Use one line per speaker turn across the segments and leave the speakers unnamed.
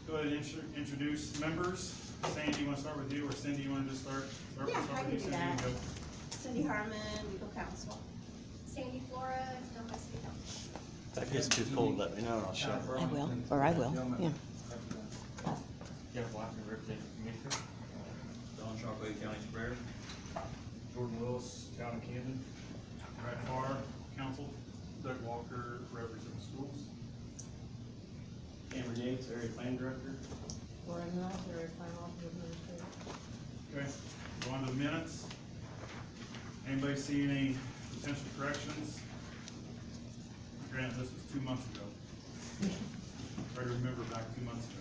go ahead and introduce members. Sandy, you wanna start with you, or Cindy, you wanna just start?
Yeah, I can
with
do
you, Cindy,
that.
and go.
Cindy Harmon, legal counsel.
Sandy Flora, still my city council.
If it gets too cold, let me know and I'll shut it.
I will, or I will, yeah.
Jeff Walker, representing Commissioner.
Don Chocolate, County Surveyor.
Jordan Willis, Town of Camden. Brad Farr, council. Doug Walker, represents schools.
Cameron Yates, Area Plan Director.
Lauren Ross, area plan officer administrator.
Okay, go on to the minutes. Anybody see any potential corrections? Granted, this was 2 months ago. Try to remember back 2 months ago.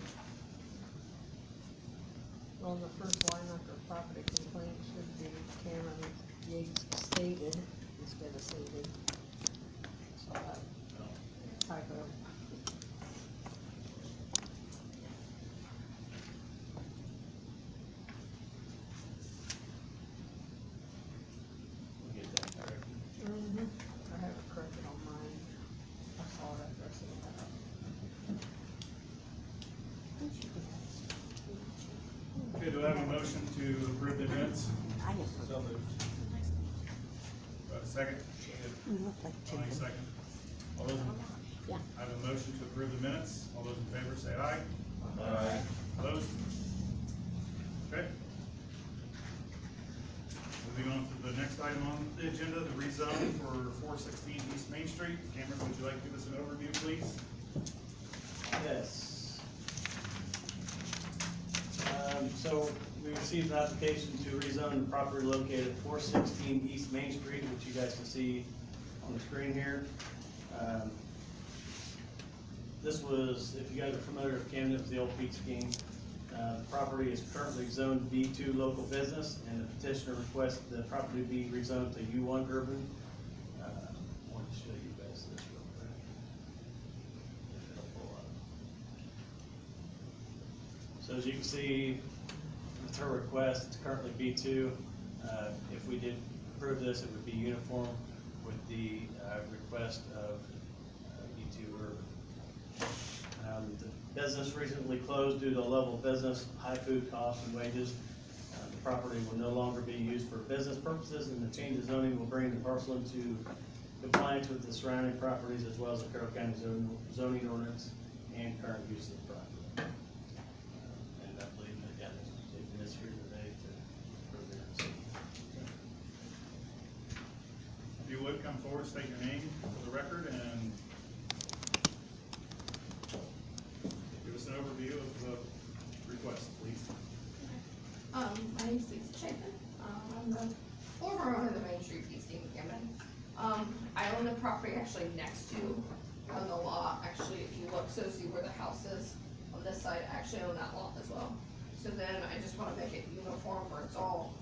On the first line after property complaint should be Cameron Yates stated instead of stated. So that typo.
We'll get that corrected.
I have it corrected on mine. I saw it after I seen that.
Okay, do I have a motion to approve the minutes?
I just
So moved.
Do I have a second?
look like
Bonnie, second. All those,
Yeah.
I have a motion to approve the minutes. All those in favor say aye.
Aye.
Opposed? Okay. Moving on to the next item on the agenda, the rezone for 416 East Main Street. Cameron, would you like to give us an overview, please?
Yes. So we received an application to rezone the property located at 416 East Main Street, which you guys can see on the screen here. This was, if you guys are familiar with Camden, it was the old Pizza King. The property is currently zoned B2 local business, and the petitioner requests the property be rezoned to U1 urban. I want to show you guys this real quick. If it'll pull up. So as you can see, with her request, it's currently B2. If we did approve this, it would be uniform with the request of B2 urban. The business recently closed due to a level of business, high food costs and wages. The property will no longer be used for business purposes, and the change of zoning will bring the parcel into compliance with the surrounding properties as well as the Carroll County zoning ordinance and current use of the property. And I believe that, yeah, taking this here today to approve it.
If you would, come forward, state your name for the record, and give us an overview of the request, please.
My name's Lisa Chapin. I'm the former owner of the Main Street East in Camden. I own the property actually next to, on the lot, actually, if you look, so see where the house is on this side, I actually own that lot as well. So then I just wanna make it uniform where it's all,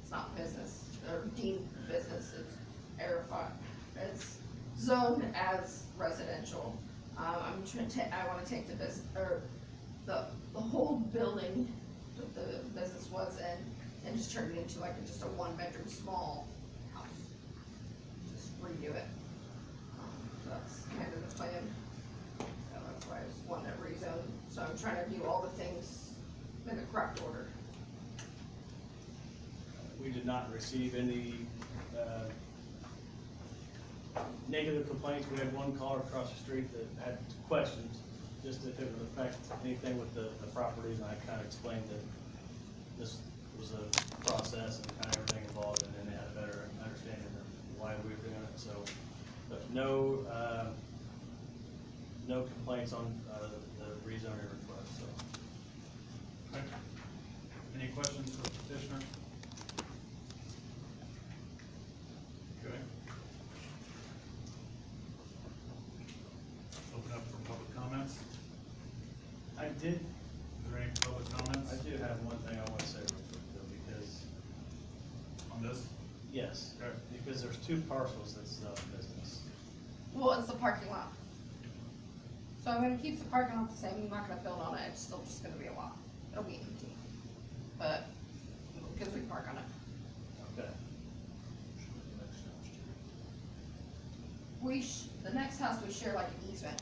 it's not business, or deemed business, it's it's zoned as residential. I'm trying to, I wanna take the business, or the whole building that the business was in, and just turn it into like just a one-bedroom small house. Just redo it. That's kind of the plan. So that's why I just wanted to rezone, so I'm trying to do all the things in the correct order.
We did not receive any negative complaints. We had one caller across the street that had questions, just if it would affect anything with the properties, and I kind of explained that this was a process and kind of everything involved, and then they had a better understanding of why we were doing it, so. But no, no complaints on the rezoning request, so.
Okay. Any questions for the petitioner? Okay. Open up for public comments.
I did,
Is there any public comments
I do have one thing I want to say real quick though, because,
on this?
yes,
Okay.
because there's two parcels that's business.
Well, it's the parking lot. So I'm gonna keep the parking lot the same, I'm not gonna build on it, it's still just gonna be a lot, it'll be empty. But, because we park on it.
Okay.
The next house we share like an easement,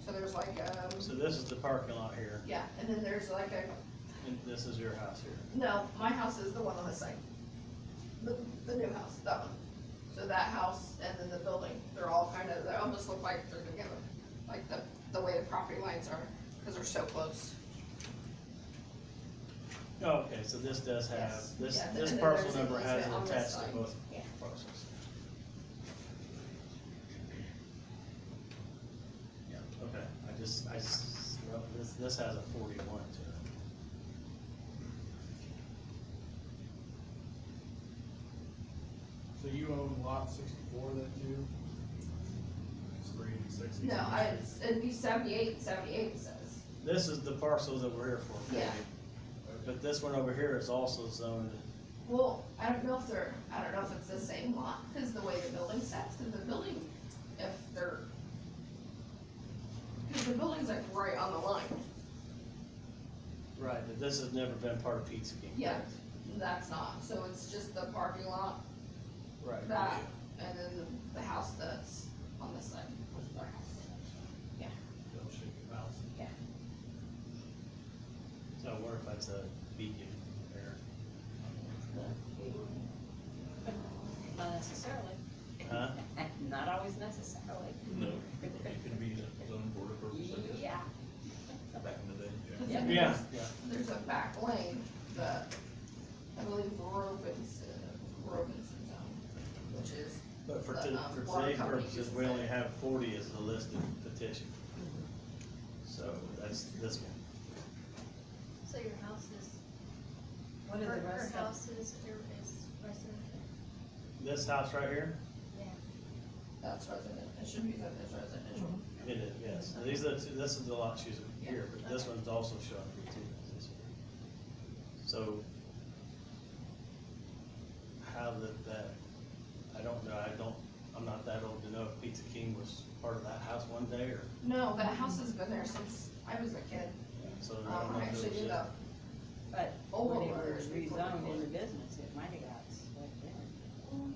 So there's like,
So this is the parking lot here,
yeah, and then there's like a,
and this is your house here.
no, my house is the one on the side. The new house, that one. So that house and then the building, they're all kind of, they almost look like they're together, like the way the property lines are, because they're so close.
Oh, okay, so this does have,
Yes.
this,
Yeah,
this
and then
parcel
there's an
number has
easement
it
on this
attached to
side.
both
Yeah.
parcels. Yeah, okay, well, this has a 41 to it.
So you own lot 64 then too? It's 3 and 60.
No, it'd be 78 it says.
This is the parcel that we're here for.
Yeah.
But this one over here is also zoned,
Well, I don't know if it's the same lot, cause the way the building sets, cause the building, cause the building's like right on the line.
right, but this has never been part of Pizza King.
Yeah,
correct?
that's not, so it's just the parking lot,
Right.
that, and then the house that's on this side. Our house.
They'll shake your house.
So I wonder if that's a beacon there.
Not necessarily.
Huh?
Not always necessarily.
No, it could be a zone border purpose, I guess,
Yeah.
back in the day.
Yeah.
Yeah, yeah.
There's a back lane that I believe Robinson zone, which is,
But for
The,
for
water
today's
company
purposes,
uses
we only
it.
have 40 as the listed petition. So that's this one.
So your house is,
What is
her
the rest of?
house is residential?
This house right here,
Yeah.
that's resident, it should be that it's residential.
it is, yes. And these are the two, this is the lot she's here, but this one's also showing for two. So how that, I don't know, I'm not that old to know if Pizza King was part of that house one day or,
No, that house has been there since I was a kid.
so I don't know
I
if
actually
it was
did
a.
But
Old
when it
owners
was
before
rezoned
before.
into business, it might have got split then.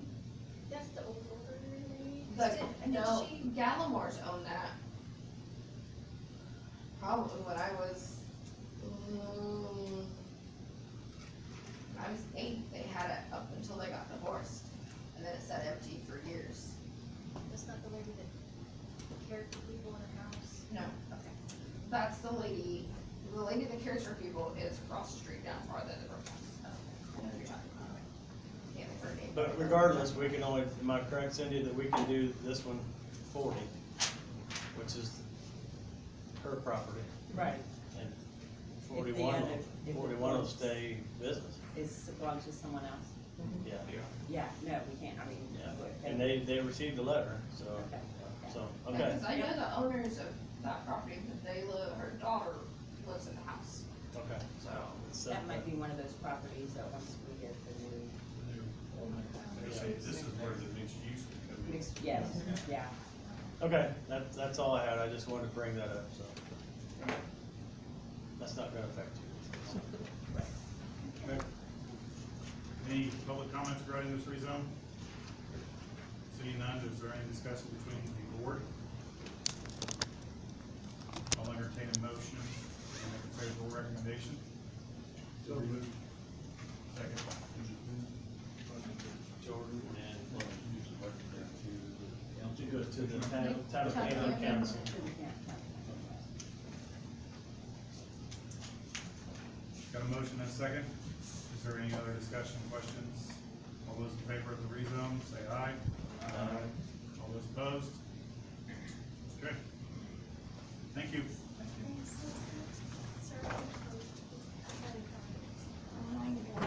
That's the old order, maybe?
No,
Did she,
Gallimores owned that. Probably when I was 8, they had it up until they got divorced. And then it sat empty for years.
that's not the lady that cared for people in her house?
No,
Okay.
that's the lady that cares for people is across the street down farther than her house. I know who you're talking about. Can't think of her name.
But regardless, we can only, am I correct, Cindy, that we can do this one 40, which is her property,
Right.
and
If the
41,
other- if it
41 will
was-
stay business.
Is belongs to someone else?
Yeah,
Yeah, no, we can't, I mean.
yeah.
we're-
And they received a letter, so,
Okay.
so,
Yeah,
okay.
'cause I know the owners of that property, that her daughter lives in the house,
Okay.
so.
So,
That might be one of those properties that once we get the new
This is where the mixed use would come in.
mixed, yes, yeah.
Okay, that's all I had, I just wanted to bring that up, so. That's not gonna affect you.
Okay. Any public comments regarding this rezone? Seeing none, is there any discussion between the board? I'll entertain a motion and make a favorable recommendation.
So moved.
Second.
Jordan and,
To
to go to the title payment council.
Got a motion and a second. Is there any other discussion, questions? All those in favor of the rezone, say aye.
Aye.
All those opposed? Okay. Thank you.
Sir,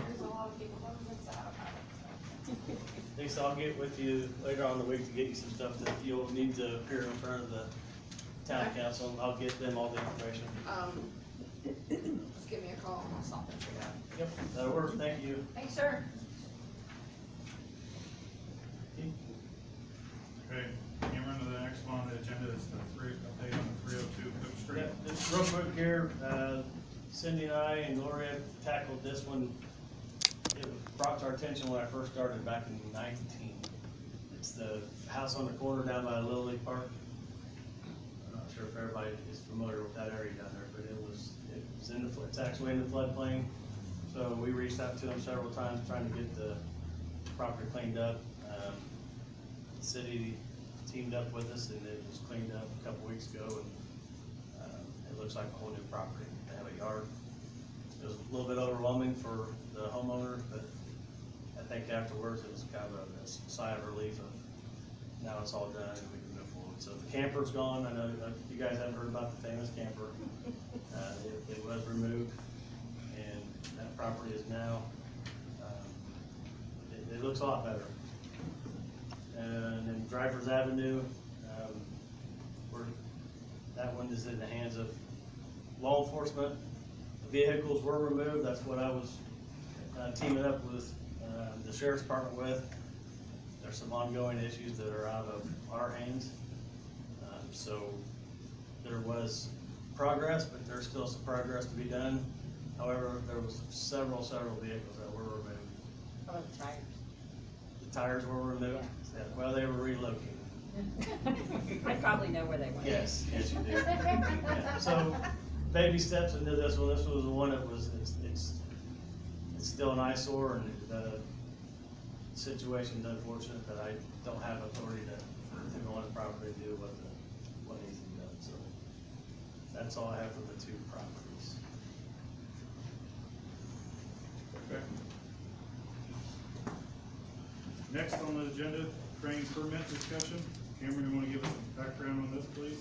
There's a lot of people that live out of it.
Lisa, I'll get with you later on in the week to get you some stuff that you'll need to appear in front of the town council, and I'll get them all the information.
Just give me a call and I'll stop and figure it out.
Yep, that'll work, thank you.
Thanks, sir.
Okay, Cameron, the next one on the agenda is the update on the 302 Cook Street.
Yeah, just real quick here, Cindy and I and Gloria tackled this one. It was brought to our attention when I first started back in 19. It's the house on the corner down by Little League Park. I'm not sure if everybody is familiar with that area down there, but it was in the, it's actually in the floodplain. So we reached out to them several times trying to get the property cleaned up. The city teamed up with us and it was cleaned up a couple weeks ago, and it looks like a whole new property. They have a yard. It was a little bit overwhelming for the homeowner, but I think afterwards it was kind of a sigh of relief of now it's all done and we can move forward. So the camper's gone. I know you guys haven't heard about the famous camper. It was removed, and that property is now, it looks a lot better. And then Drivers Avenue, that one is in the hands of law enforcement. The vehicles were removed. That's what I was teaming up with the sheriff's department with. There's some ongoing issues that are out of our hands. So there was progress, but there's still some progress to be done. However, there was several vehicles that were removed.
How about the tires?
The tires were removed. Yeah, well, they were relocated.
I probably know where they went.
Yes, yes you do. Yeah. So, baby steps into this one. This was the one that was, it's still an eyesore, and the situation's unfortunate that I don't have authority to go on the property and do what needs to be done. So, that's all I have for the two properties.
Okay. Next on the agenda, crane permit discussion. Cameron, you wanna give us some background on this, please?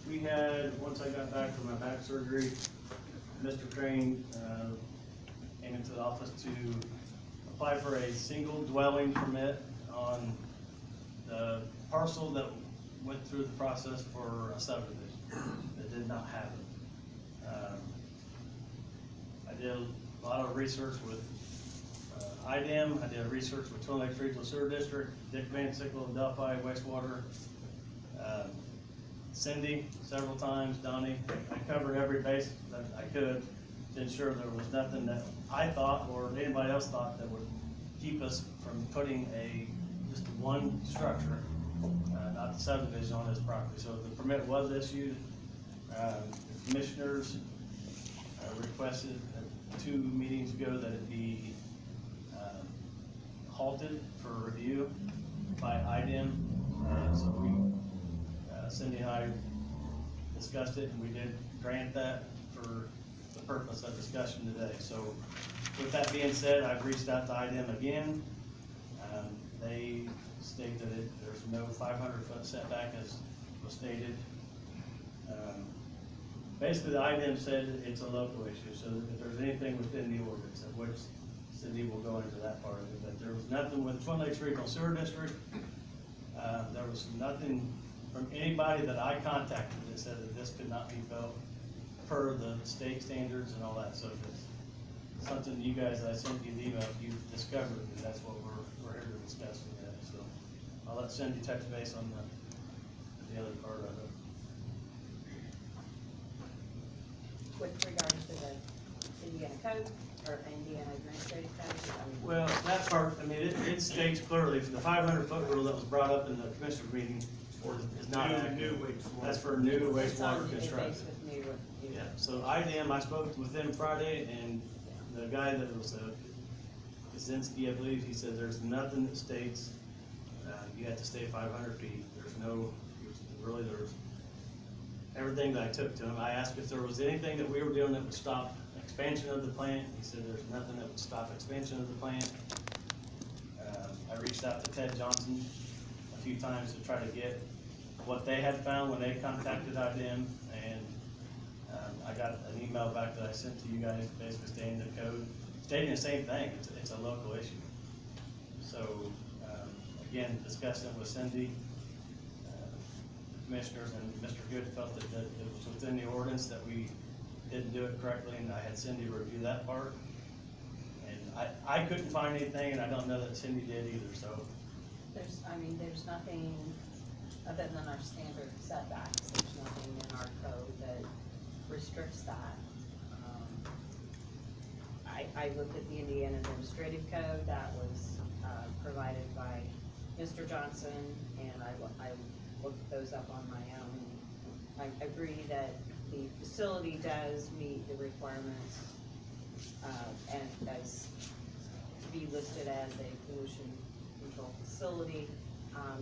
We had, once I got back from my back surgery, Mr. Crane, came into the office to apply for a single dwelling permit on the parcel that went through the process for a subdivision that did not have it. I did a lot of research with IDEM, I did research with Twin Lakes Regional Sewer District, Dick Van Sickle, Delphi Wastewater, Cindy several times, Donnie. I covered every base that I could to ensure there was nothing that I thought or anybody else thought that would keep us from putting just one structure, not the subdivision, on this property. So the permit was issued. The commissioners requested 2 meetings ago that it be halted for review by IDEM. So Cindy and I discussed it, and we did grant that for the purpose of discussion today. So with that being said, I've reached out to IDEM again. They state that there's no 500-foot setback as was stated. Basically, the IDEM said it's a local issue, so if there's anything within the ordinance, of which Cindy will go into that part of it, but there was nothing with Twin Lakes Regional Sewer District. There was nothing from anybody that I contacted that said that this could not be built per the state standards and all that. So if it's something you guys, I sent you the email, you've discovered, and that's what we're here to discuss today. So I'll let Cindy touch base on the other part of it.
With regard to the Indiana code or Indiana administrative code?
Well, that part, I mean, it states clearly, for the 500-foot rule that was brought up in the commissioner meeting is not
New
accurate.
wastewater.
That's for new
It's on-
wastewater
it deals
construction.
with new.
Yeah, so IDEM, I spoke with them Friday, and the guy that was, Kaczynski, I believe, he said there's nothing that states, you have to stay 500 feet. There's no, really, there's, everything that I took to him, I asked if there was anything that we were doing that would stop expansion of the plant. He said there's nothing that would stop expansion of the plant. I reached out to Ted Johnson a few times to try to get what they had found when they contacted IDEM, and I got an email back that I sent to you guys, basically stating the code, stating the same thing. It's a local issue. So, again, discussing it with Cindy, commissioners, and Mr. Good felt that it was within the ordinance that we didn't do it correctly, and I had Cindy review that part. And I couldn't find anything, and I don't know that Cindy did either, so.
There's nothing other than our standard setbacks. There's nothing in our code that restricts that. I looked at the Indiana administrative code that was provided by Mr. Johnson, and I look those up on my own. I agree that the facility does meet the requirements, and as to be listed as a pollution control facility.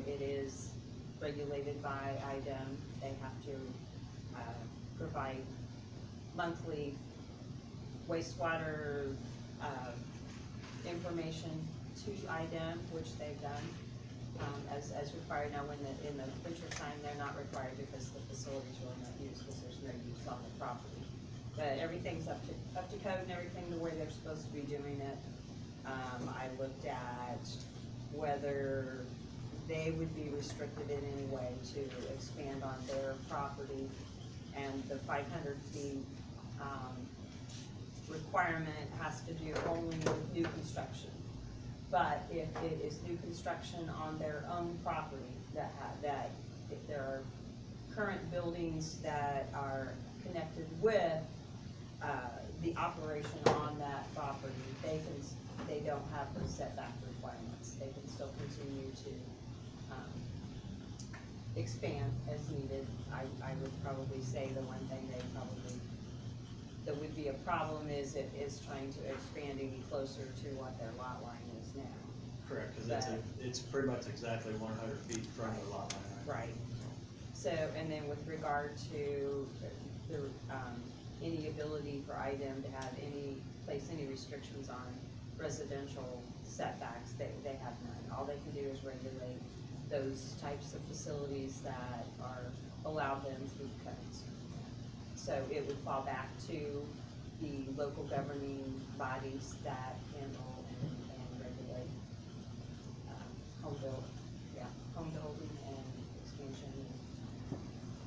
It is regulated by IDEM. They have to, provide monthly wastewater, information to IDEM, which they've done, as required. Now, in the winter time, they're not required because the facility's really not used, because there's no use on the property. But everything's up to code and everything the way they're supposed to be doing it. I looked at whether they would be restricted in any way to expand on their property, and the 500 feet, requirement has to do only with new construction. But if it is new construction on their own property, that if there are current buildings that are connected with, the operation on that property, they don't have those setback requirements. They can still continue to, expand as needed. I would probably say the one thing that would be a problem is trying to expand any closer to what their lot line is now.
Correct, cause it's pretty much exactly 100 feet from the lot line, right?
Right. So, and then with regard to the, any ability for IDEM to have place any restrictions on residential setbacks, they have none. All they can do is regulate those types of facilities that allow them through codes. So it would fall back to the local governing bodies that handle and regulate, home building and expansion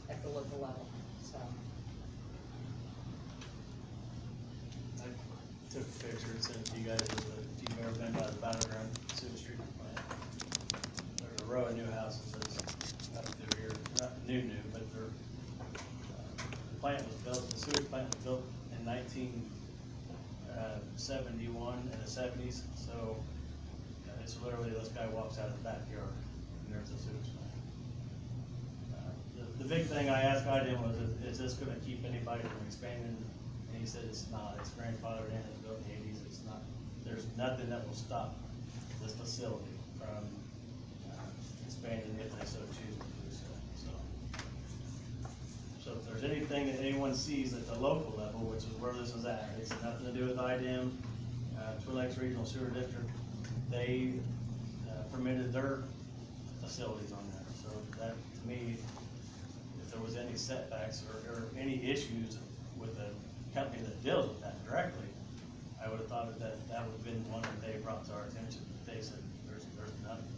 at the local level, so.
I took a picture and sent it to you guys, if you've ever been by the Battleground sewage treatment plant. There's a row of new houses that's up through here, not new, but they're, the plant was built, the sewage plant was built in 1971 in the 70s, so it's literally, this guy walks out of the backyard and there's a sewage plant. The big thing I asked IDEM was, is this gonna keep anybody from expanding? And he said it's not, it's grandfathered in, it's built in the 80s, it's not, there's nothing that will stop this facility from expanding if they so choose to do so. So if there's anything that anyone sees at the local level, which is where this is at, it's nothing to do with IDEM, Twin Lakes Regional Sewer District, they permitted their facilities on there. So that, to me, if there was any setbacks or any issues with the company that deals with that directly, I would have thought that would have been one that they brought to our attention. They said there's nothing.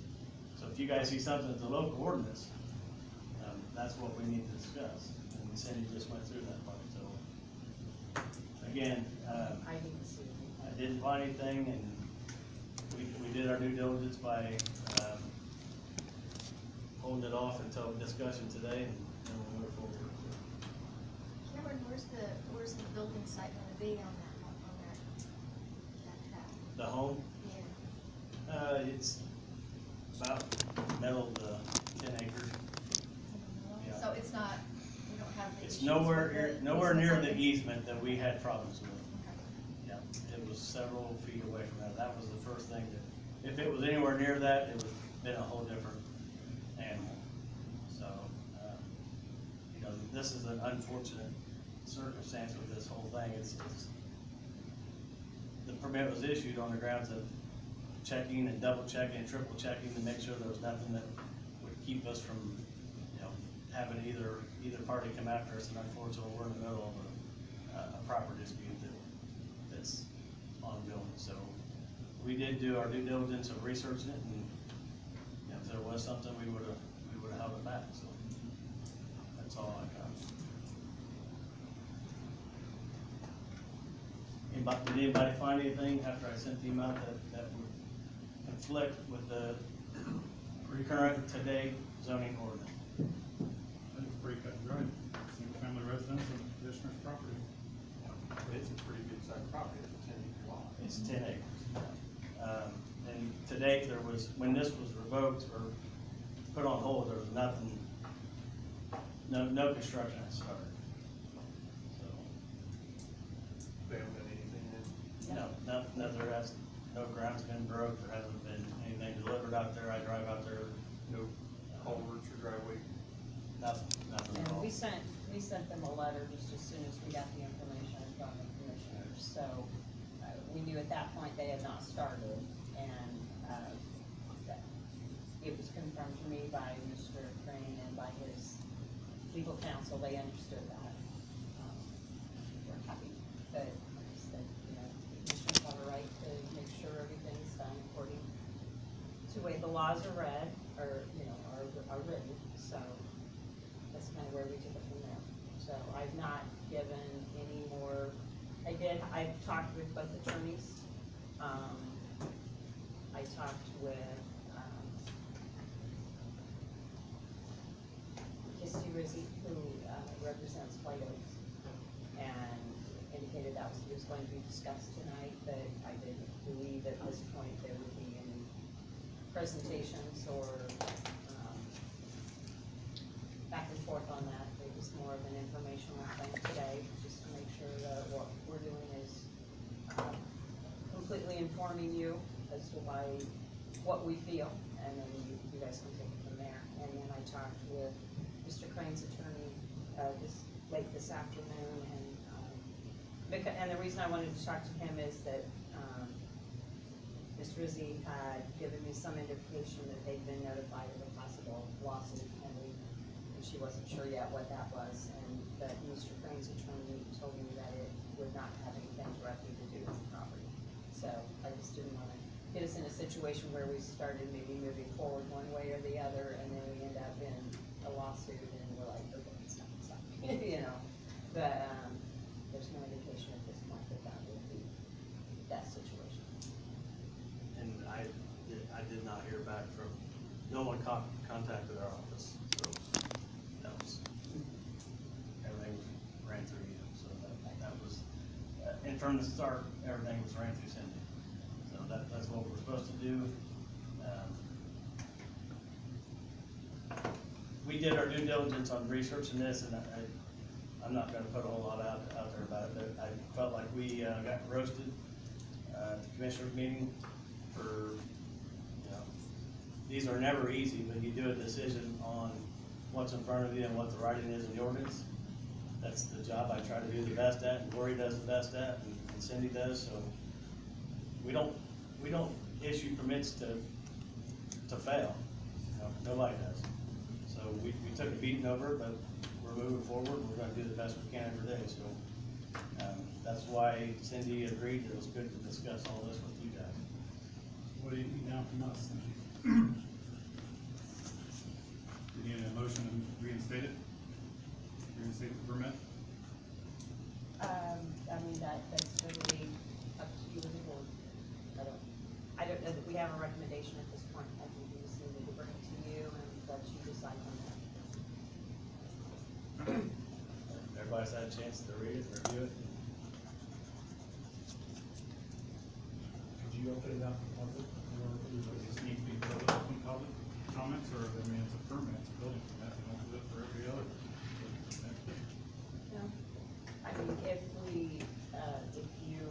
So if you guys see something at the local ordinance, that's what we need to discuss. And Cindy just went through that part. So again,
I didn't see anything.
I didn't find anything, and we did our due diligence by holding it off until discussion today, and then we'll move forward.
Cameron, where's the building site gonna be on that tract?
The home,
Yeah.
it's about middle of the 10 acres. Yeah.
So it's not, we don't have the
It's
issues
nowhere
with the
nowhere near the
easements
easement that we had problems with.
Okay.
Yeah, it was several feet away from that. That was the first thing that, if it was anywhere near that, it would have been a whole different animal. So, you know, this is an unfortunate circumstance with this whole thing. It's the permit was issued on the grounds of checking and double checking and triple checking to make sure there was nothing that would keep us from, you know, having either party come after us, and unfortunately, we're in the middle of a proper dispute that's ongoing. So we did do our due diligence of researching it, and you know, if there was something, we would have held it back. So that's all I got. Did anybody find anything after I sent the email that would conflict with the current today zoning ordinance?
I think it's pretty cut and dry. Single family residence and petitioner's property.
It's a pretty good sized property, it's a 10-acre lot.
It's 10 acres. And to date, when this was revoked or put on hold, there was nothing no construction has started. So,
They haven't done anything
no, no ground's been broke, there hasn't been anything delivered out there, I drive out there,
in, no culverts or driveway.
nothing at
And
all.
we sent them a letter just as soon as we got the information from the commissioners, so, we knew at that point they had not started, and, that it was confirmed to me by Mr. Crane and by his legal counsel, they understood that. We're happy, but, like I said, you know, the commissioners have a right to make sure everything's done according to the way the laws are read, or, you know, are written, so that's kind of where we took it from there. So I've not given any more, I've talked with both attorneys. I talked with, Kisty Rizzi, who, represents White Oaks, and indicated that was going to be discussed tonight, but I didn't believe at this point there would be any presentations or, back and forth on that. It was more of an informational thing today, just to make sure that what we're doing is completely informing you as to what we feel, and then you guys can take it from there. And then I talked with Mr. Crane's attorney, late this afternoon, and, and the reason I wanted to talk to him is that, Ms. Rizzi had given me some indication that they'd been notified of a possible lawsuit, and she wasn't sure yet what that was, and that Mr. Crane's attorney told me that it would not have anything directly to do with the property. So I just didn't wanna get us in a situation where we started maybe moving forward one way or the other, and then we end up in a lawsuit, and we're like, okay, stop, you know? But, there's no indication at this point that would be that situation.
And I did not hear back from, no one contacted our office, so that was, everything was ran through you, so that was, and from the start, everything was ran through Cindy. So that's what we're supposed to do. We did our due diligence on researching this, and I'm not gonna put a whole lot out there about it, but I felt like we, got roasted, at the commissioners meeting for, you know, these are never easy, but you do a decision on what's in front of you and what the writing is in the ordinance. That's the job I try to do the best at, and Lori does the best at, and Cindy does, so we don't issue permits to fail, you know, nobody does. So we took a beating over it, but we're moving forward, we're gonna do the best we can every day, so, that's why Cindy agreed that it was good to discuss all this with you guys.
What do you need now from us? Do you need a motion to reinstate it? Reinstate the permit?
I mean, that's totally up to you as a board. I don't know that we have a recommendation at this point. I think we just need to bring it to you and let you decide on that.
Everybody's had a chance to read it, review it.
Could you open it up for public?
Does this need to be filled up in public comments, or, I mean, it's a permit, it's a building permit, they don't do it for every other.
No. I mean, if you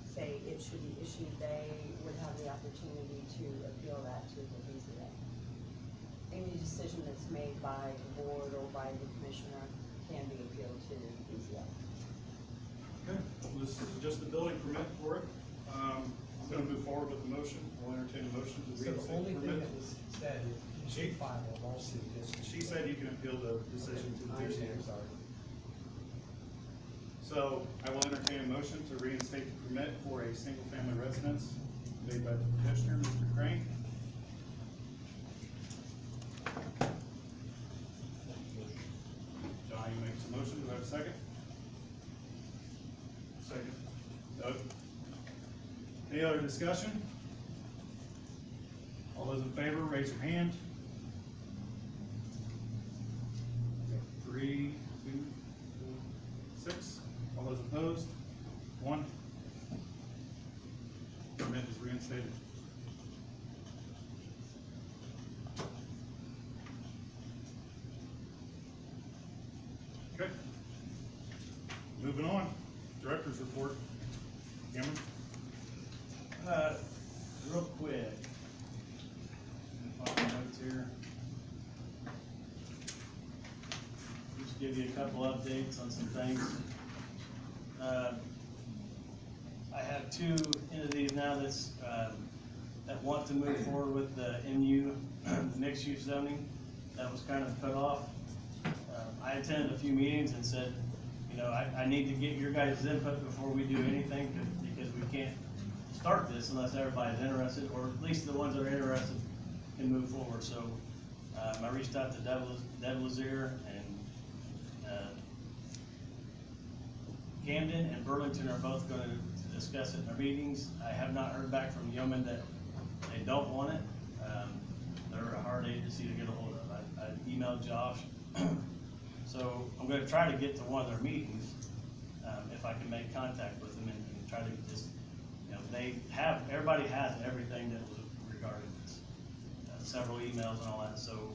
say it should be issued, they would have the opportunity to appeal that to the BZA. Any decision that's made by the board or by the commissioner can be appealed to the BZA.
Okay, well, this is just the building permit for it. I'm gonna move forward with the motion. I'll entertain a motion to
So the
reinstate
only
the
thing
permit.
that was said is you should file a lawsuit.
She said you can appeal the decision to the
I understand,
BZA.
sorry.
So I will entertain a motion to reinstate the permit for a single-family residence made by the petitioner, Mr. Crane. Johnny makes a motion. Do I have a second? Second. Doug? Any other discussion? All those in favor, raise your hand. 3, 2, 4, 6. All those opposed? 1. Permit is reinstated. Okay. Moving on, director's report. Cameron?
Real quick. Find my notes here. Just give you a couple updates on some things. I have two entities now that want to move forward with the MU mixed use zoning. That was kind of put off. I attended a few meetings and said, you know, I need to get your guys' input before we do anything, because we can't start this unless everybody's interested, or at least the ones that are interested can move forward. So, I reached out to Deb Lazier, and Camden and Burlington are both gonna discuss it in their meetings. I have not heard back from Yeoman that they don't want it. They're a hard agency to get a hold of. I emailed Josh. So I'm gonna try to get to one of their meetings, if I can make contact with them and try to just, you know, everybody has everything that was regarding this. Several emails and all that, so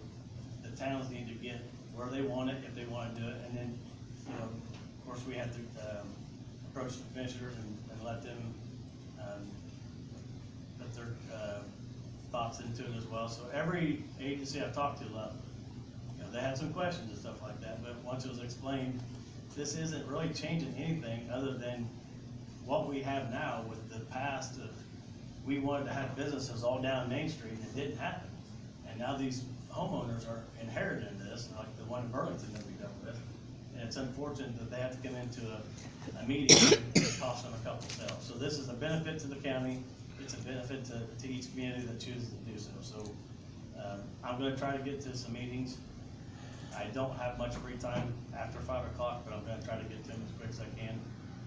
the towns need to get where they want it, if they wanna do it, and then, you know, of course, we have to, approach the commissioners and let them, put their, thoughts into it as well. So every agency I've talked to loved it. You know, they had some questions and stuff like that, but once it was explained, this isn't really changing anything other than what we have now with the past of, we wanted to have businesses all down Main Street, and it didn't happen. And now these homeowners are inheriting this, like the one in Burlington that we dealt with. And it's unfortunate that they have to come into a meeting that costs them a couple sales. So this is a benefit to the county, it's a benefit to each community that chooses to do so. So, I'm gonna try to get to some meetings. I don't have much free time after 5 o'clock, but I'm gonna try to get to them as quick as I can.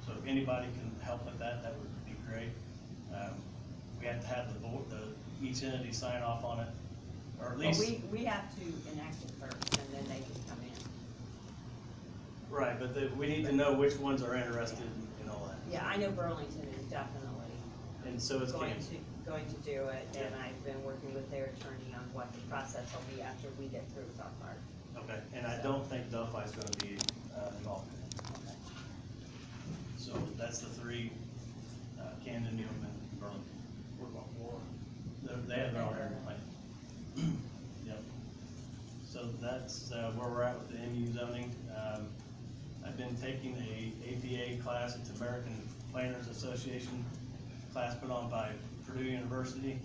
So if anybody can help with that, that would be great. We have to have the board, each entity sign off on it, or at
Well,
least.
we have to enact it first, and then they can come in.
Right, but we need to know which ones are interested in all that.
Yeah, I know Burlington is definitely
And so it's
going
Kansas.
going to do it, and I've been working with their attorney on what the process will be after we get through with our part.
Okay, and I don't think Delphi's gonna be involved in it. So that's the three, Camden, Newman, and Burlington.
What about Warren?
They have their own area plan. Yep. So that's, where we're at with the MU zoning. I've been taking a APA class, it's American Planners Association class put on by Purdue University.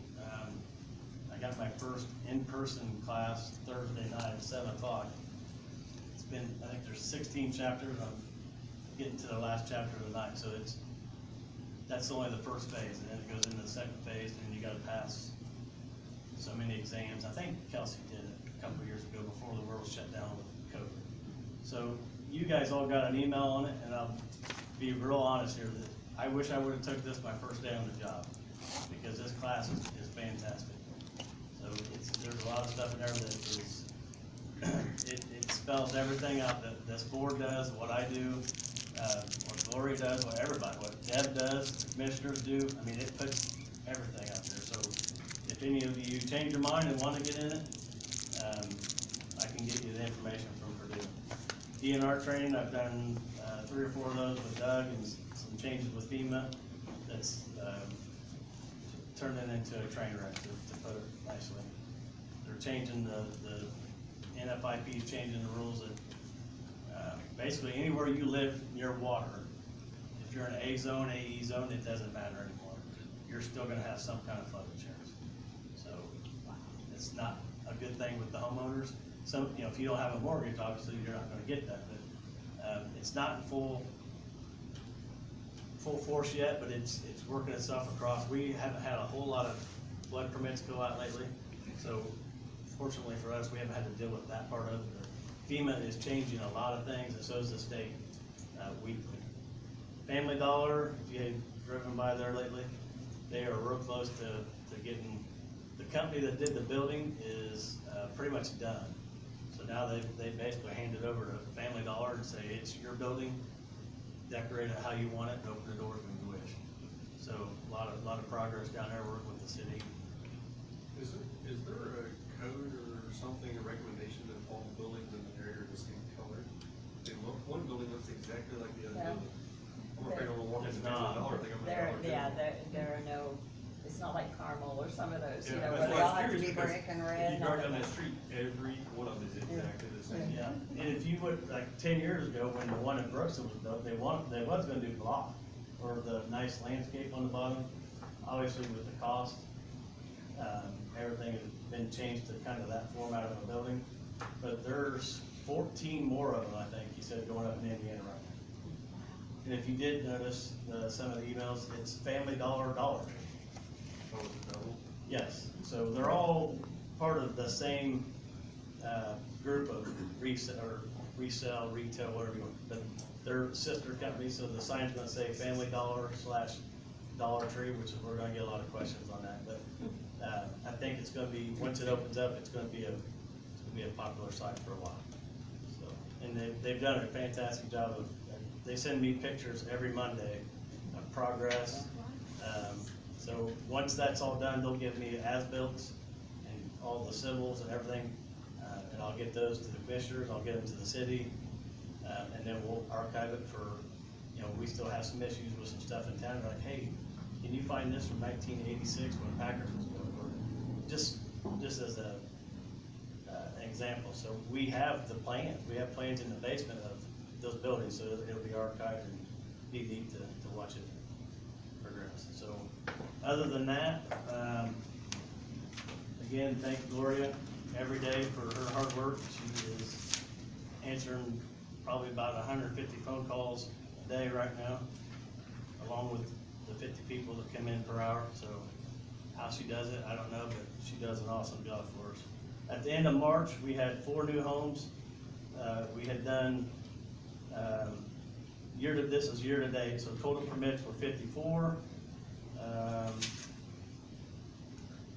I got my first in-person class Thursday night at 7 o'clock. It's been, I think there's 16 chapters, I'm getting to the last chapter of the night, so that's only the first phase, and then it goes into the second phase, and you gotta pass so many exams. I think Kelsey did it a couple of years ago before the world shut down with COVID. So you guys all got an email on it, and I'll be real honest here, that I wish I would've took this my first day on the job, because this class is fantastic. So there's a lot of stuff in there that is, it spells everything out that this board does, what I do, what Gloria does, what everybody, what Deb does, the commissioners do. I mean, it puts everything out there. So if any of you change your mind and want to get in it, I can get you the information from Purdue. DNR training, I've done 3 or 4 of those with Doug, and some changes with FEMA. That's turned it into a train wreck, to put it nicely. They're changing the NFIP, changing the rules that basically anywhere you live near water, if you're in an A zone, AE zone, it doesn't matter anymore. You're still gonna have some kind of flood insurance. So it's not a good thing with the homeowners. Some, you know, if you don't have a mortgage, obviously you're not gonna get that, but it's not in full force yet, but it's working itself across. We haven't had a whole lot of flood permits go out lately, so fortunately for us, we haven't had to deal with that part of it. FEMA is changing a lot of things, and so is the state. Family Dollar, if you have driven by there lately, they are real close to getting, the company that did the building is pretty much done. So now they basically hand it over to Family Dollar and say, it's your building, decorate it how you want it, and open the doors when you wish. So a lot of progress down there, working with the city.
Is there a code or something, a recommendation that all buildings in the area are the same color? One building looks exactly like the other
Yeah.
building. I'm afraid I'm gonna walk in
It's
the
not.
dollar, think I'm gonna.
There,
dollar
yeah,
general.
there are no, it's not like Carmel or some of those, you
Yeah,
know,
that's
where they
why I
all
was
have to be
curious, because
brick and
If
red.
you
and
drive
all
down
that.
that street, every one of them is exactly the same.
Yeah, and if you would, like 10 years ago, when the one in Brookston was built, they was gonna do block, or the nice landscape on the bottom. Obviously with the cost, everything has been changed to kind of that format of a building. But there's 14 more of them, I think, he said, going up in Indiana right now. And if you did notice, some of the emails, it's Family Dollar, Dollar Tree.
Oh, is it double?
Yes, so they're all part of the same, group of resell, retail, whatever you want. But they're sister companies, so the sign's gonna say Family Dollar / Dollar Tree, which is, we're gonna get a lot of questions on that. But, I think it's gonna be, once it opens up, it's gonna be a popular site for a while. So, and they've done a fantastic job of, they send me pictures every Monday of progress. So once that's all done, they'll give me as-bills and all the civils and everything, and I'll get those to the commissioners, I'll get them to the city, and then we'll archive it for, you know, we still have some issues with some stuff in town, like, hey, can you find this from 1986 when Packers was built? Or just as a, an example, so we have the plans, we have plans in the basement of those buildings, so it'll be archived and be neat to watch it progress. So, other than that, again, thank Gloria every day for her hard work. She is answering probably about 150 phone calls a day right now, along with the 50 people that come in per hour. So, how she does it, I don't know, but she does an awesome job for us. At the end of March, we had 4 new homes. We had done, this is year to date, so total permits were 54.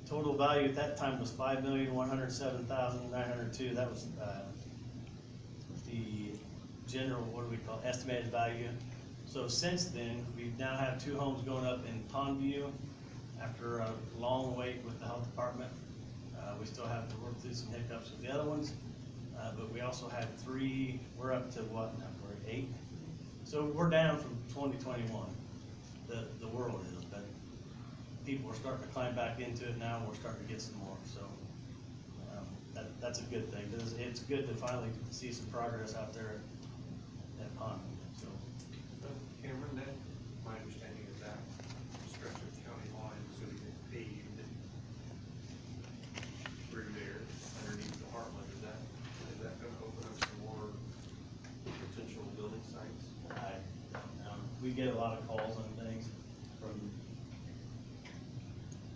Total value at that time was $5,107,902. That was, the general, what do we call it, estimated value. So since then, we now have 2 homes going up in Pondview after a long wait with the health department. We still have to work through some hiccups with the other ones, but we also had 3, we're up to what, now we're at 8? So we're down from 2021, the world is, but people are starting to climb back into it now, and we're starting to get some more, so that's a good thing, because it's good to finally see some progress out there at Pondview, so.
Cameron, that, my understanding is that stretch of county line is gonna get paved through there, underneath the heartland. Is that gonna open up some more potential building sites?
We get a lot of calls on things from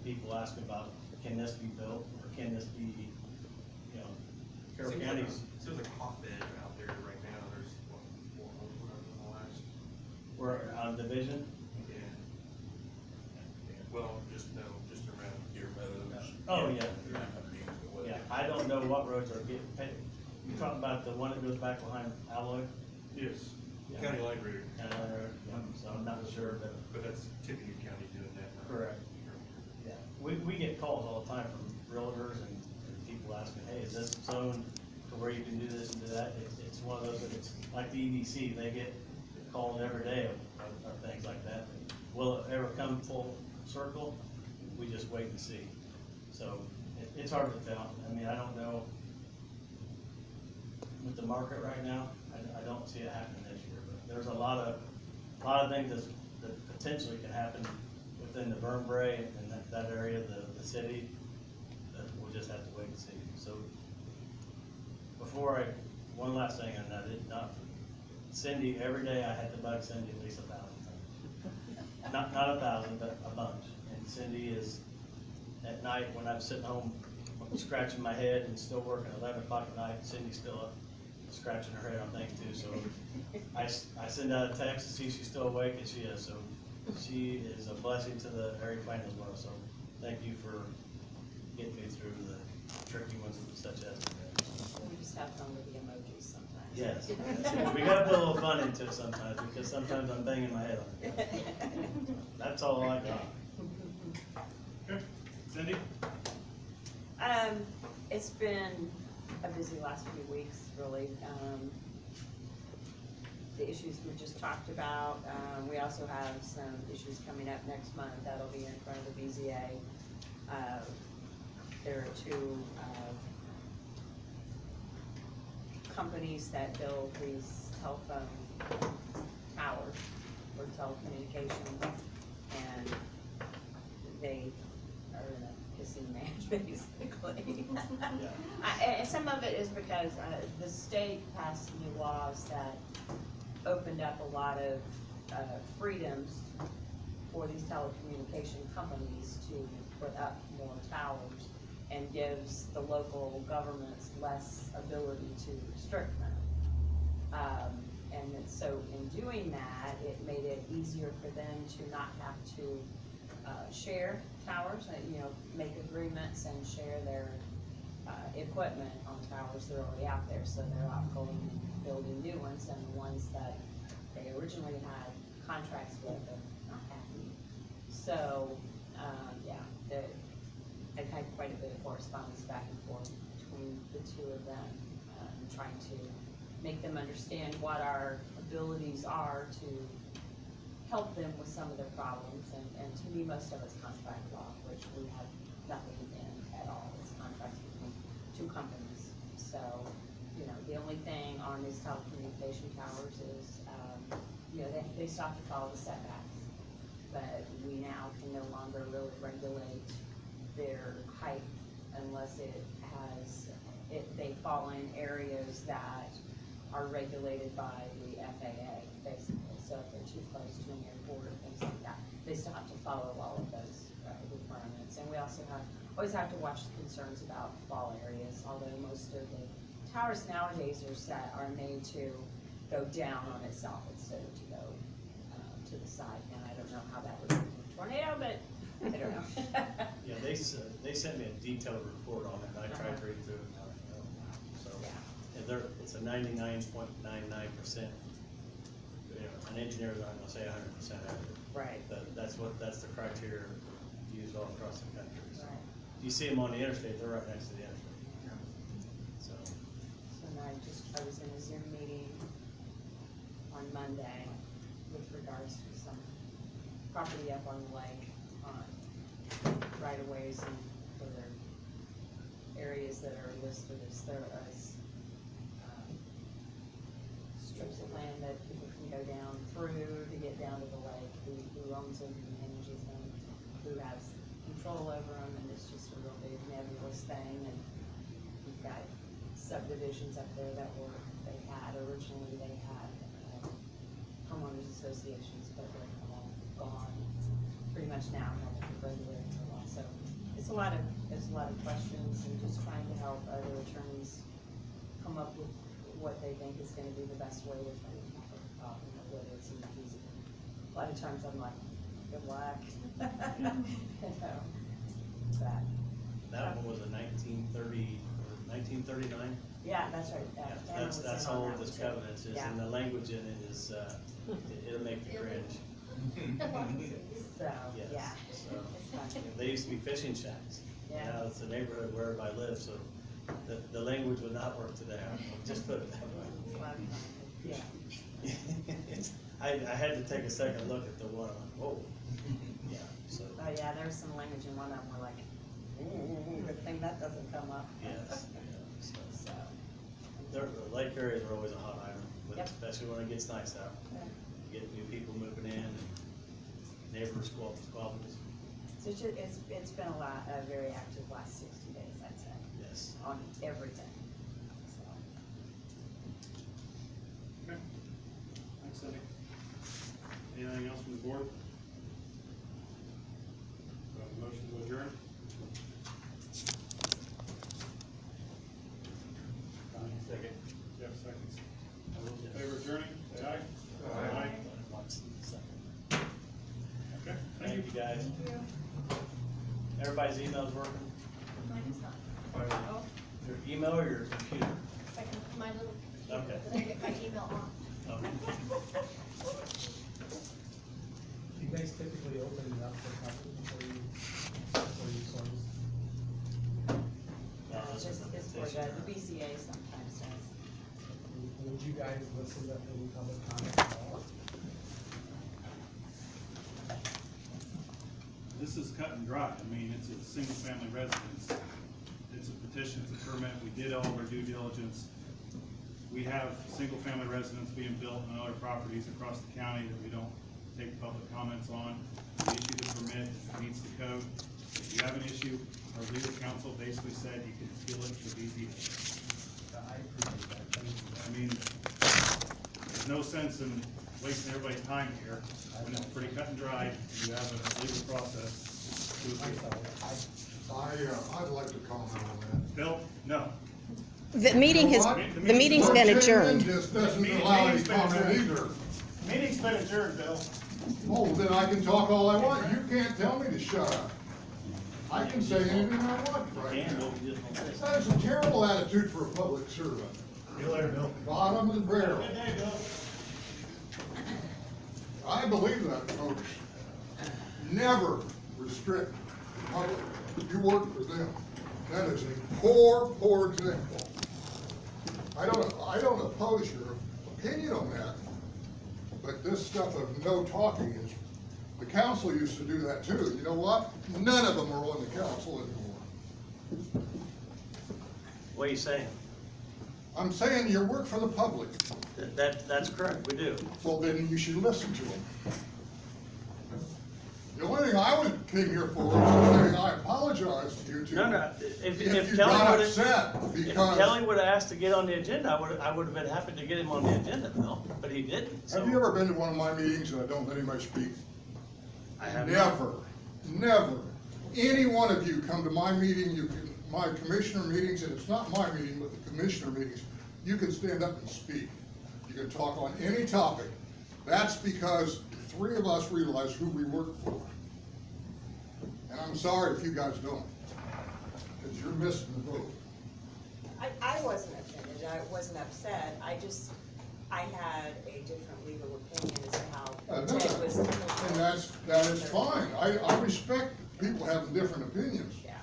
people asking about, can this be built, or can this be, you know, Carroll County's.
Seems like a hotbed out there right now. There's what, 4 homes went up in the last.
We're on division.
Yeah. Well, just around Deer Meadows.
Oh, yeah. Yeah, I don't know what roads are getting paved. You talking about the one that goes back behind Alloy?
Yes,
Yeah.
county line grader,
So I'm not sure, but.
but that's Tippecanoe County doing that. not-
Correct. Yeah, we get calls all the time from realtors and people asking, hey, is this zone to where you can do this and do that? It's one of those, that it's like the EDC, they get calls every day of things like that. Will it ever come full circle? We just wait and see. So, it's hard to tell. I mean, I don't know. With the market right now, I don't see it happening this year, but there's a lot of things that potentially can happen within the Burn Bray and that area of the city, that we'll just have to wait and see. So, one last thing on that, Cindy, every day I had to bug Cindy at least 1,000 times. Not 1,000, but a bunch. And Cindy is, at night when I'm sitting home scratching my head and still working 11 o'clock at night, Cindy's still up scratching her head on things too. So I send out a text to see if she's still awake, and she is. So she is a blessing to the area plan as well. So thank you for getting me through the tricky ones such as today.
We just have fun with the emojis sometimes.
Yes, we gotta put a little fun into it sometimes, because sometimes I'm banging my head on it. That's all I got.
Okay, Cindy?
It's been a busy last few weeks, really. the issues we just talked about. We also have some issues coming up next month, that'll be in front of the BZA. There are two, companies that build these telephone towers for telecommunications, and they are in a kissing match, basically. And some of it is because, the state passed new laws that opened up a lot of, freedoms for these telecommunication companies to put up more towers, and gives the local governments less ability to restrict them. So in doing that, it made it easier for them to not have to, share towers, make agreements and share their, equipment on towers that are already out there, so they're not going and building new ones, and the ones that they originally had contracts with are not happy. So, I've had quite a bit of correspondence back and forth between the two of them, trying to make them understand what our abilities are to help them with some of their problems, and to me, most of it's contract law, which we have nothing in at all, it's contracts between two companies. So, the only thing on these telecommunication towers is, they still have to follow the setbacks, but we now can no longer really regulate their height unless they fall in areas that are regulated by the FAA, basically. So if they're too close to an airport or things like that, they still have to follow all of those requirements. And we also always have to watch the concerns about fall areas, although most of the towers nowadays are made to go down on itself instead of to go to the side. And I don't know how that would be with a tornado, but I don't know.
Yeah, they sent me a detailed report on it, and I tried to read through it, and I was like, oh, wow. So, and it's a 99.99%. An engineer's not gonna say 100% accurate.
Right.
But that's the criteria used all across the country. So,
Right.
you see them on the interstate, they're right next to the interstate. So,
I was in a Zoom meeting on Monday with regards to some property up on the lake, on right-of-ways and for their areas that are listed as strips of land that people can go down through to get down to the lake, who owns them, who manages them, who has control over them, and it's just a real big nebulous thing. And we've got subdivisions up there that originally they had homeowners associations, but they're all gone pretty much now, regulated law. So there's a lot of questions, and just trying to help other attorneys come up with what they think is gonna be the best way to try to tackle the problem, whether it's easy. A lot of times I'm like, good luck.
that one was a 1930 or 1939.
Yeah, that's right.
Yeah, that's how old this covenant is, and the language in it is, it'll make you cringe.
So,
Yes.
yeah.
So, they used to be fishing shacks.
Yeah.
Now it's a neighborhood where everybody lives, so the language would not work today, I'll just put it that way.
Yeah.
I had to take a second look at the one, I'm like, whoa. Yeah, so,
Oh, yeah, there's some language in one of them, we're like, ooh, good thing that doesn't come up.
yes, so.
So,
The lake areas are always a hot item, but
Yep.
especially when it gets nice out.
yeah.
You get new people moving in, and neighbors squabbles.
So it's been a very active last 60 days, I'd say,
Yes.
on everything. So,
Okay. Thanks, Cindy. Anything else from the board? Do I have a motion to adjourn?
Second.
Jeff seconds. All those in favor of adjourning, say aye.
Aye.
Okay,
Thank you, guys. Everybody's email's working?
Mine is not.
Final.
Your email or your computer?
My little computer,
Okay.
but I get my email on.
Okay.
You guys typically open it up for public before you close?
Yeah, those are
It's
the
for
petition.
the BCA sometimes does.
We would you guys listen to any public comment at all?
This is cut and dry. I mean, it's a single-family residence. It's a petition, it's a permit. We did all of our due diligence. We have single-family residents being built on other properties across the county that we don't take public comments on. We issue the permit, if it meets the code. If you have an issue, our legal counsel basically said you can appeal it to BZA.
I appreciate that, thank you.
I mean, there's no sense in wasting everybody's time here when it's pretty cut and dry, and you have a legal process to
I'm
appeal.
sorry,
I'd like to comment on that.
Bill, no.
The meeting has, the meeting's been adjourned.
Just doesn't allow any comment either.
Meeting's been adjourned, Bill.
Oh, then I can talk all I want. You can't tell me to shut up. I can say anything I want right
And
now.
what we just want this.
That is a terrible attitude for a public servant.
See you later, Bill.
Bottom of the barrel.
Good day, Bill.
I believe that, folks. Never restrict the public. You work for them. That is a poor, poor example. I don't oppose your opinion on that, but this stuff of no talking is, the council used to do that too. You know what? None of them are on the council anymore.
What are you saying?
I'm saying you work for the public.
That's correct, we do.
Well, then you should listen to them. The only thing came here for was to say, I apologize to you two.
No, if
If you
Kelly
got
would've,
upset
if
because,
Kelly would've asked to get on the agenda, I would've been happy to get him on the agenda, Bill, but he didn't, so.
have you ever been to one of my meetings and I don't let anybody speak?
I have not.
Never. Any one of you come to my meeting, my commissioner meetings, and it's not my meeting, but the commissioner meetings, you can stand up and speak. You can talk on any topic. That's because the three of us realize who we work for. And I'm sorry if you guys don't, because you're missing the boat.
I wasn't offended, I wasn't upset, I had a different legal opinion as to how
No,
Ted was.
and that is fine. I respect people having different opinions.
Yeah.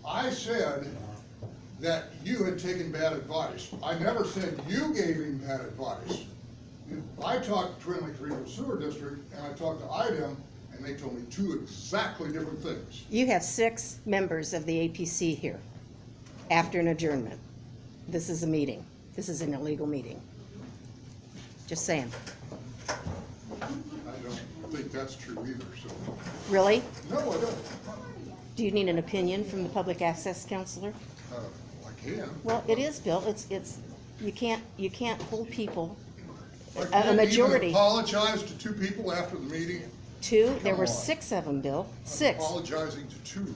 I said that you had taken bad advice. I never said you gave him bad advice. I talked to Twin Lakes Regional Sewer District, and I talked to IDEM, and they told me two exactly different things.
You have 6 members of the APC here after an adjournment. This is a meeting. This is an illegal meeting. Just saying.
I don't think that's true either, so.
Really?
No, I don't.
Do you need an opinion from the public access counselor?
I can.
Well, it is, Bill. You can't hold people,
I
a
can't
majority.
even apologize to two people after the meeting.
2, there were
Come on.
6 of them, Bill.
I'm
6.
apologizing to 2.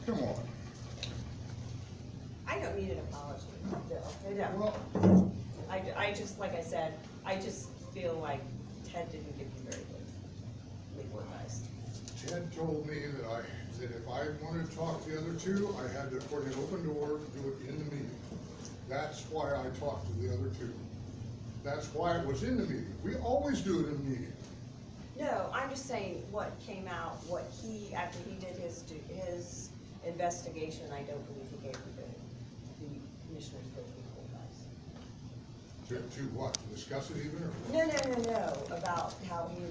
Come on.
I don't need an apology, Bill, I don't.
Well,
I just, like I said, I just feel like Ted didn't give you very good legal advice.
Ted told me that if I wanted to talk to the other 2, I had to put an open door, do it in the meeting. That's why I talked to the other 2. That's why it was in the meeting. We always do it in the meeting.
No, I'm just saying what came out, after he did his investigation, I don't believe he gave the commissioners good legal advice.
To what, to discuss it even, or?
No, about how he